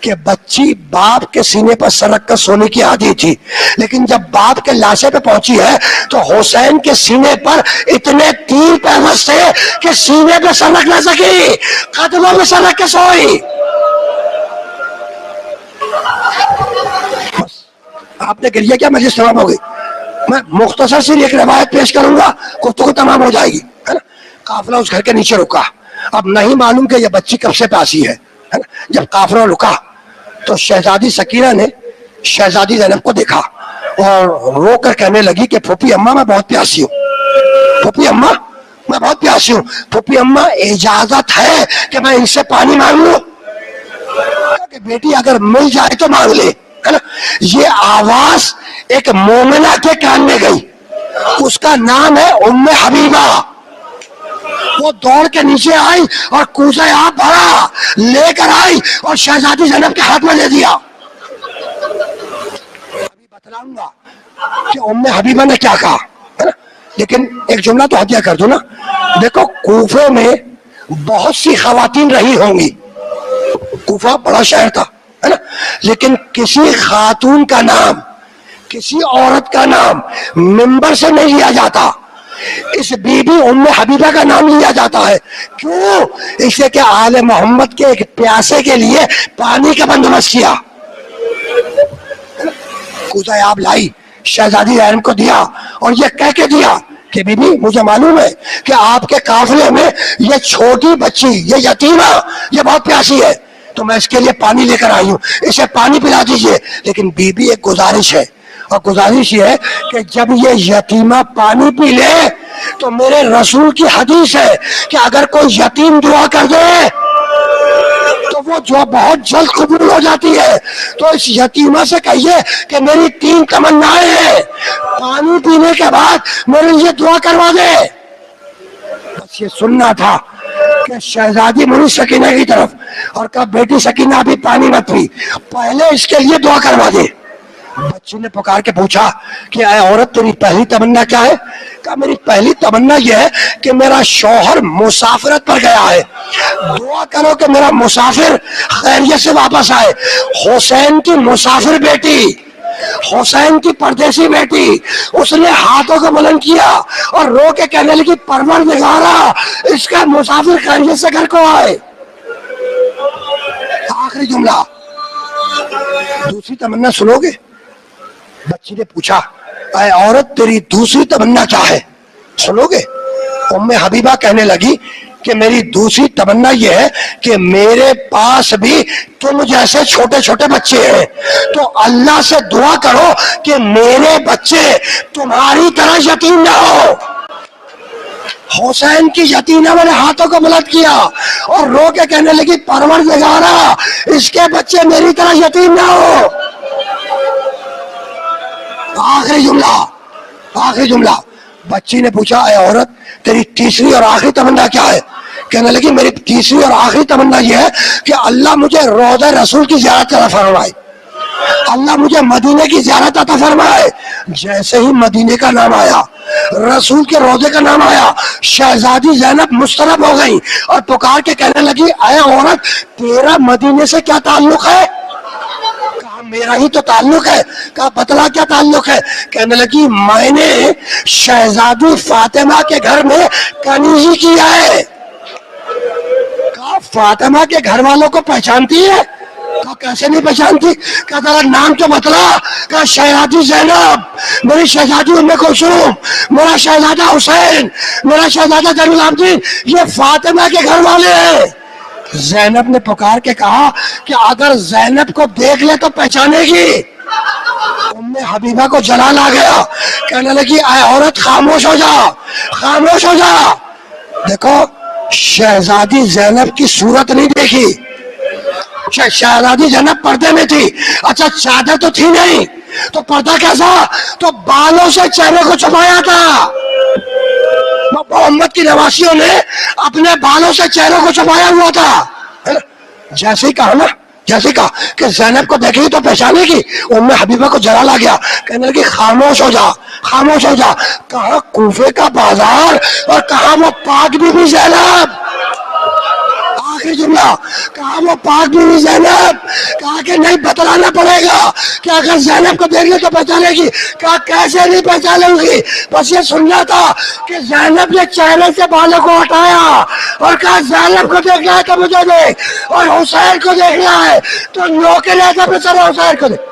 کہ بچی باپ کے سینے پر سر رکھ کر سونے کی عادی تھی، لیکن جب باپ کے لاشے پہ پہنچی ہے تو حسین کے سینے پر اتنے تیر پیوست تھے کہ سینے پہ سر رکھ نہ سکی، قدموں میں سر رکھ کے سوئی. آپ نے گریہ کیا، مجلس تمام ہو گئی. میں مختصر سی ایک روایت پیش کروں گا، گفتگو تمام ہو جائے گی. قافلہ اس گھر کے نیچے رکا. اب نہیں معلوم کہ یہ بچی کب سے پیاسی ہے نا. جب قافلہ رکا تو شہزادی سکینہ نے شہزادی زینب کو دیکھا اور رو کر کہنے لگی کہ پھوپھی اماں میں بہت پیاسی ہوں, پھوپھی اماں میں بہت پیاسی ہوں, پھوپھی اماں اجازت ہے کہ میں ان سے پانی مانگ لوں؟ کہ بیٹی اگر مل جائے تو مانگ لے, ہے نا. یہ آواز ایک مومنہ کے کان میں گئی, اس کا نام ہے ام حبیبہ. وہ دوڑ کے نیچے آئی اور کوزہ آپ بھرا لے کر آئی اور شہزادی زینب کے ہاتھ میں دے دیا. ابھی بتلاؤں گا کہ ام حبیبہ نے کیا کہا, ہے نا. لیکن ایک جملہ تو ہدیہ کر دو نا. دیکھو کوفے میں بہت سی خواتین رہی ہوں گی, کوفہ بڑا شہر تھا, ہے نا, لیکن کسی خاتون کا نام, کسی عورت کا نام منبر سے نہیں لیا جاتا. اس بی بی ام حبیبہ کا نام لیا جاتا ہے. کیوں؟ اسے کہ آل محمد کے ایک پیاسے کے لیے پانی کا بندوبست کیا. کوزہ آب لائی, شہزادی زینب کو دیا اور یہ کہہ کے دیا کہ بی بی مجھے معلوم ہے کہ آپ کے قافلے میں یہ چھوٹی بچی, یہ یتیمہ, یہ بہت پیاسی ہے, تو میں اس کے لیے پانی لے کر آئی ہوں, اسے پانی پلا دیجئے. لیکن بی بی ایک گزارش ہے, اور گزارش یہ ہے کہ جب یہ یتیمہ پانی پی لے تو میرے رسول کی حدیث ہے کہ اگر کوئی یتیم دعا کر دے تو وہ دعا بہت جلد قبول ہو جاتی ہے. تو اس یتیمہ سے کہیے کہ میری 3 تمنائیں ہیں, پانی پینے کے بعد میرے لیے دعا کروا دے. بس یہ سننا تھا کہ شہزادی منی سکینہ کی طرف اور کہا بیٹی سکینہ ابھی پانی مت پی, پہلے اس کے لیے دعا کروا دے. بچی نے پکار کے پوچھا کہ اے عورت تیری پہلی تمنا کیا ہے؟ کہا میری پہلی تمنا یہ ہے کہ میرا شوہر مسافرت پر گیا ہے, دعا کرو کہ میرا مسافر خیریت سے واپس آئے. حسین کی مسافر بیٹی, حسین کی پردیسی بیٹی, اس نے ہاتھوں کو بلند کیا اور رو کے کہنے لگی پروردگارا اس کا مسافر خیریت سے گھر کو آئے. آخری جملہ, دوسری تمنا سنو گے؟ بچی نے پوچھا اے عورت تیری دوسری تمنا کیا ہے, سنو گے؟ ام حبیبہ کہنے لگی کہ میری دوسری تمنا یہ ہے کہ میرے پاس بھی تم جیسے چھوٹے چھوٹے بچے ہیں, تو اللہ سے دعا کرو کہ میرے بچے تمہاری طرح یتیم نہ ہو. حسین کی یتیمہ نے ہاتھوں کو بلند کیا اور رو کے کہنے لگی پروردگارا اس کے بچے میری طرح یتیم نہ ہو. آخری جملہ, آخری جملہ, بچی نے پوچھا اے عورت تیری تیسری اور آخری تمنا کیا ہے؟ کہنے لگی میری تیسری اور آخری تمنا یہ ہے کہ اللہ مجھے روضہ رسول کی زیارت عطا فرمائے, اللہ مجھے مدینے کی زیارت عطا فرمائے. جیسے ہی مدینے کا نام آیا, رسول کے روضے کا نام آیا, شہزادی زینب مضطرب ہو گئی اور پکار کے کہنے لگی اے عورت تیرا مدینے سے کیا تعلق ہے؟ کہا میرا ہی تو تعلق ہے. کہا بتلا کیا تعلق ہے؟ کہنے لگی میں نے شہزادی فاطمہ کے گھر میں کنیزی کیا ہے. کہا فاطمہ کے گھر والوں کو پہچانتی ہے؟ کہا کیسے نہیں پہچانتی؟ کہا ذرا نام تو بتلا. کہا شہزادی زینب, میری شہزادی ام کلثوم, میرا شہزادہ حسین, میرا شہزادہ زین العابدین, یہ فاطمہ کے گھر والے ہیں. زینب نے پکار کے کہا کہ اگر زینب کو دیکھ لے تو پہچانے گی. ام حبیبہ کو جلال آ گیا, کہنے لگی اے عورت خاموش ہو جا, خاموش ہو جا. دیکھو شہزادی زینب کی صورت نہیں دیکھی, شہزادی زینب پردے میں تھی. اچھا چادر تو تھی نہیں, تو پردہ کیسا؟ تو بالوں سے چہرے کو چھپایا تھا. محمد کی نواسیوں نے اپنے بالوں سے چہروں کو چھپایا ہوا تھا. جیسے ہی کہا نا, جیسے کہا کہ زینب کو دیکھے گی تو پہچانے گی, ام حبیبہ کو جلال آ گیا, کہنے لگی خاموش ہو جا, خاموش ہو جا. کہاں کوفے کا بازار اور کہاں وہ پاک بی بی زینب. آخری جملہ, کہا وہ پاک بی بی زینب. کہا کہ نہیں بتلانا پڑے گا کہ اگر زینب کو دیکھ لے تو پہچانے گی. کہا کیسے نہیں پہچانے گی, بس یہ سننا تھا کہ زینب نے چہرے سے بالوں کو ہٹایا اور کہا زینب کو دیکھنا ہے تو مجھے دیکھ, اور حسین کو دیکھنا ہے تو نو کے لے کر چلو حسین کو دیکھ.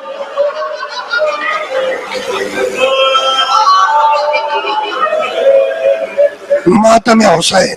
ماتم حسین